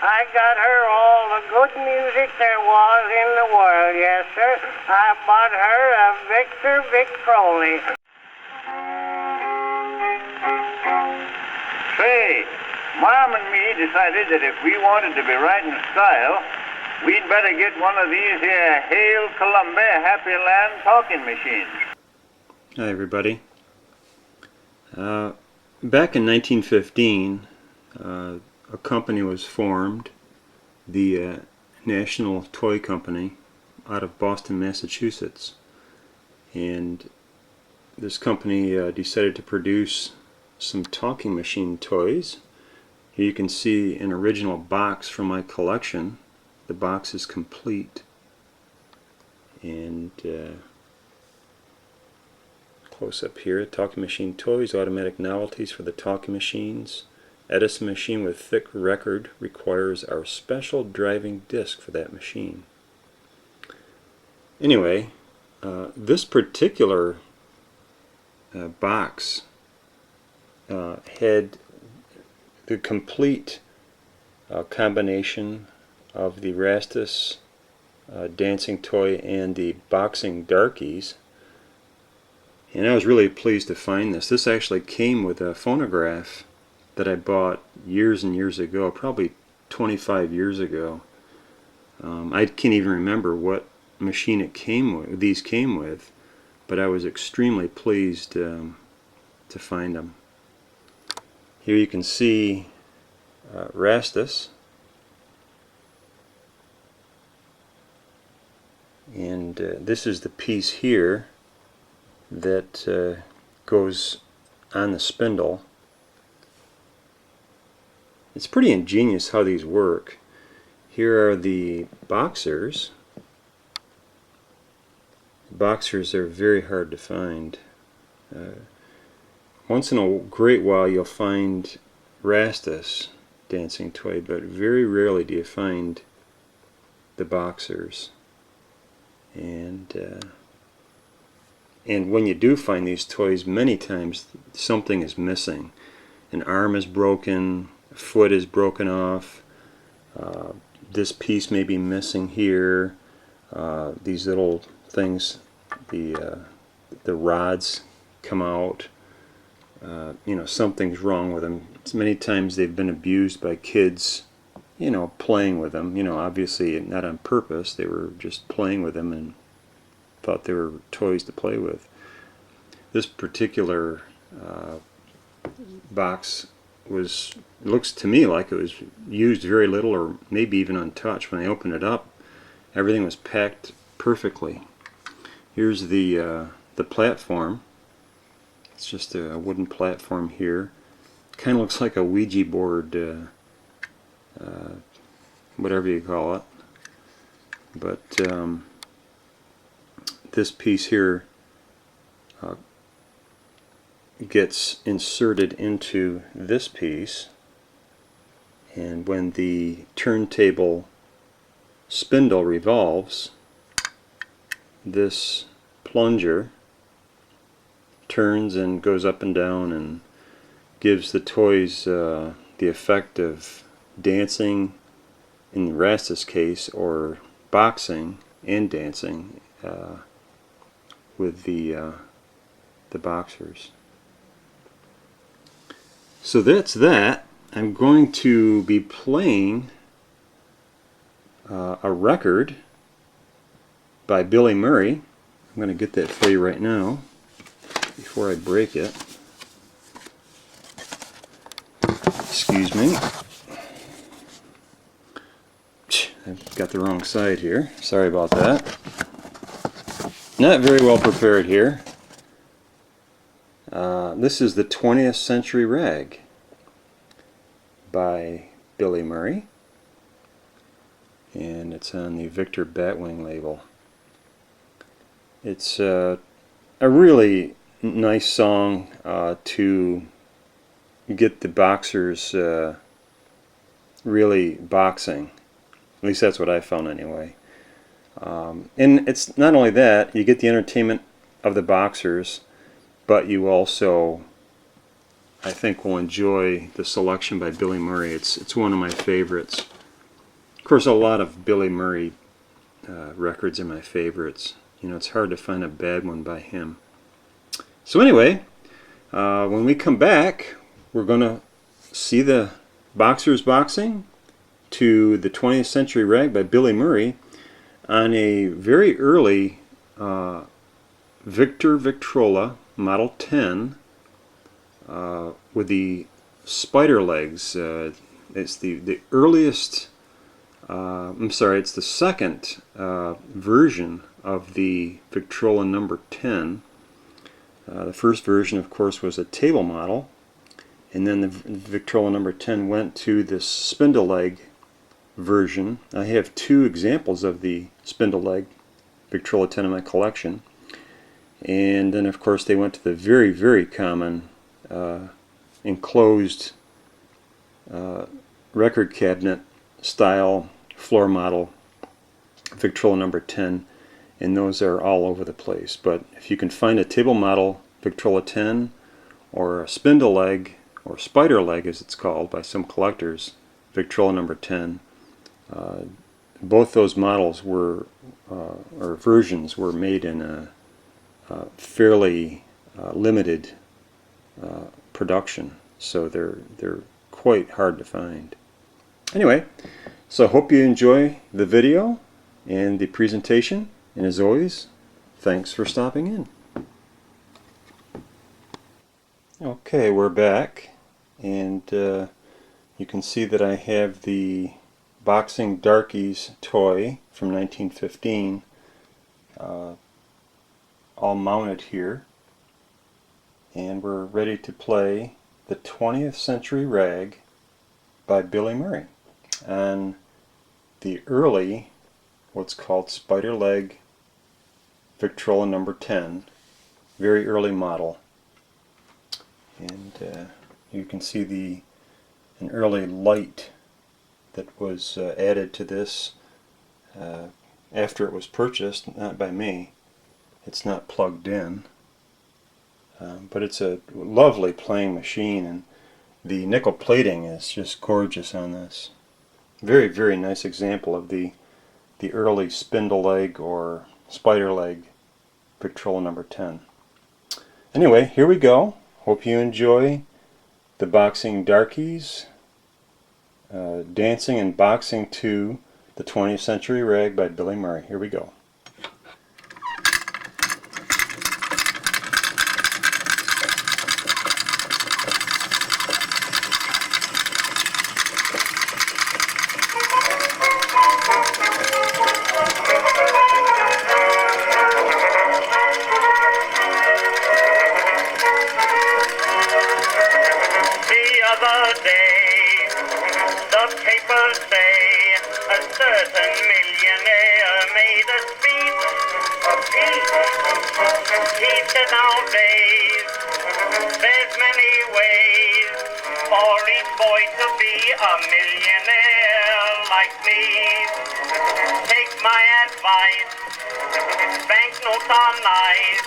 I got her all the good music there was in the world, yes, sir. I bought her a Victrola. Say, Mom and me decided that if we wanted to be riding style, we'd better get one of these here Hail Columbia Happy Land talking machines. Hi everybody. Back in 1915, a company was formed, the National Toy Company, out of Boston, Massachusetts. And this company decided to produce some talking machine toys. Here you can see an original box from my collection. The box is complete. And close up here, talking machine toys, automatic novelties for the talking machines. Edison machine with thick record requires our special driving disc for that machine. Anyway, this particular box had the complete combination of the Rastus dancing toy and the Boxing Darkies. And I was really pleased to find this. This actually came with a phonograph that I bought years and years ago, probably 25 years ago. I can't even remember what machine it came with, these came with, but I was extremely pleased to find them. Here you can see Rastus, and this is the piece here that goes on the spindle. It's pretty ingenious how these work. Here are the boxers. Boxers are very hard to find. Once in a great while you'll find Rastus dancing toy, but very rarely do you find the boxers. And when you do find these toys, many times something is missing. An arm is broken, a foot is broken off, this piece may be missing here, these little things, the rods come out. You know, something's wrong with them. Many times they've been abused by kids, you know, playing with them. You know, obviously not on purpose. They were just playing with them and thought they were toys to play with. This particular box looks to me like it was used very little, or maybe even untouched. When I opened it up, everything was packed perfectly. Here's the platform. It's just a wooden platform here. Kind of looks like a Ouija board, whatever you call it. But this piece here gets inserted into this piece, and when the turntable spindle revolves, this plunger turns and goes up and down and gives the toys the effect of dancing in Rastus' case, or boxing and dancing with the boxers. So that's that. I'm going to be playing a record by Billy Murray. I'm going to get that for you right now before I break it. Excuse me. I've got the wrong side here. Sorry about that. Not very well prepared here. This is the 20th Century Rag by Billy Murray, and it's on the Victor Batwing label. It's a really nice song to get the boxers really boxing. At least that's what I found anyway. And it's not only that, you get the entertainment of the boxers, but you also, I think, will enjoy the selection by Billy Murray. It's one of my favorites. course, a lot of Billy Murray records are my favorites. You know, it's hard to find a bad one by him. So anyway, when we come back, we're going to see the Boxers Boxing to the 20th Century Rag by Billy Murray on a very early Victrola Model 10 with the spider legs. It's the earliest, I'm sorry, it's the second version of the Victrola number 10. The first version, of course, was a table model, and then the Victrola number 10 went to this spindle leg version. I have two examples of the spindle leg Victrola 10 in my collection. And then, of course, they went to the very, very common enclosed record cabinet style floor model Victrola number 10, and those are all over the place. But if you can find a table model Victrola 10 or a spindle leg or spider leg as it's called by some collectors, Victrola number 10, both those models were or versions were made in a fairly limited production, so they're quite hard to find. Anyway, so I hope you enjoy the video and the presentation, and as always, thanks for stopping in. Okay, we're back, and you can see that I have the Boxing Darkies Toy from 1915 all mounted here, and we're ready to play the 20th Century Rag by Billy Murray on the early, what's called spider leg Victrola number 10, very early model. And you can see an early light that was added to this after it was purchased, not by me. It's not plugged in, but it's a lovely playing machine, and the nickel plating is just gorgeous on this. Very, very nice example of the early spindle leg or spider leg Victrola number 10. Anyway, here we go. Hope you enjoy the Boxing Darkies dancing and boxing to the 20th Century Rag by Billy Murray. Here we go. The papers say a certain millionaire made a speech of peace. He said nowadays there's many ways for each boy to be a millionaire like me. Take my advice, banknotes are nice.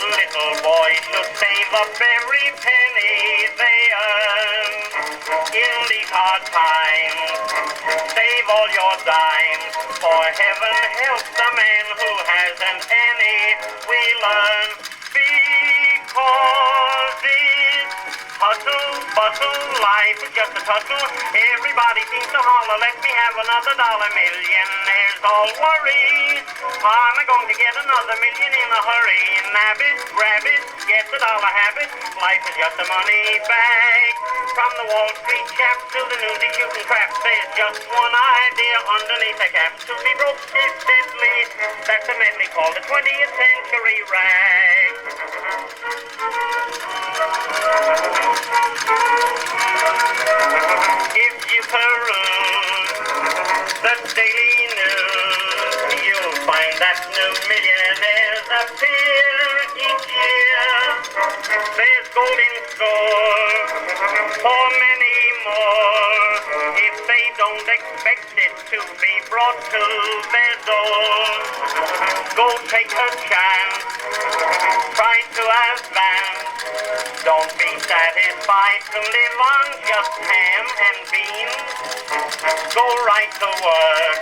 Little boys should save up every penny they earn. In these hard times, save all your dimes, for heaven helps the man who hasn't any. We learn because it's hustle, bustle, life is just a tussle. Everybody seems to holler, let me have another dollar. Millionaires all worry, am I going to get another million in a hurry? Nab it, grab it, get the dollar habit. Life is just a money bag. From the Wall Street chaps to the newsy shooting craps, there's just one idea underneath the cap. To be broke is deadly. That's a medley called the 20th Century Rag. If you peruse the daily news, you'll find that new millionaires appear each year. There's gold in store for many more, if they don't expect it to be brought to their doors. Go take a chance, try to advance, Don't be satisfied to live on just ham and beans. Go right to work.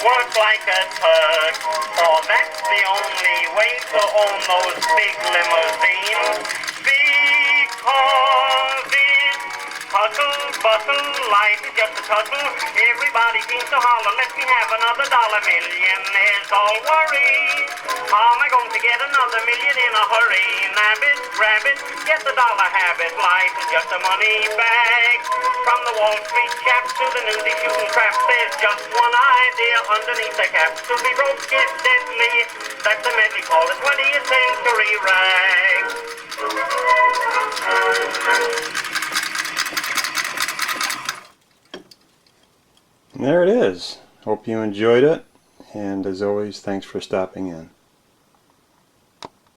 Work like a Turk. For that's the only way to own those big limousines. Because it's hustle, bustle, life is just a tussle. Everybody seems to holler, let me have another dollar. Millionaires all worry. How am I going to get another million in a hurry? Nab it, grab it, get the dollar habit. Life is just a money bag. From the Wall Street chaps to the newsy shooting craps, there's just one idea underneath the caps. To be broke is deadly. That's the medley called the 20th century rag. And there it is. Hope you enjoyed it. And as always, thanks for stopping in.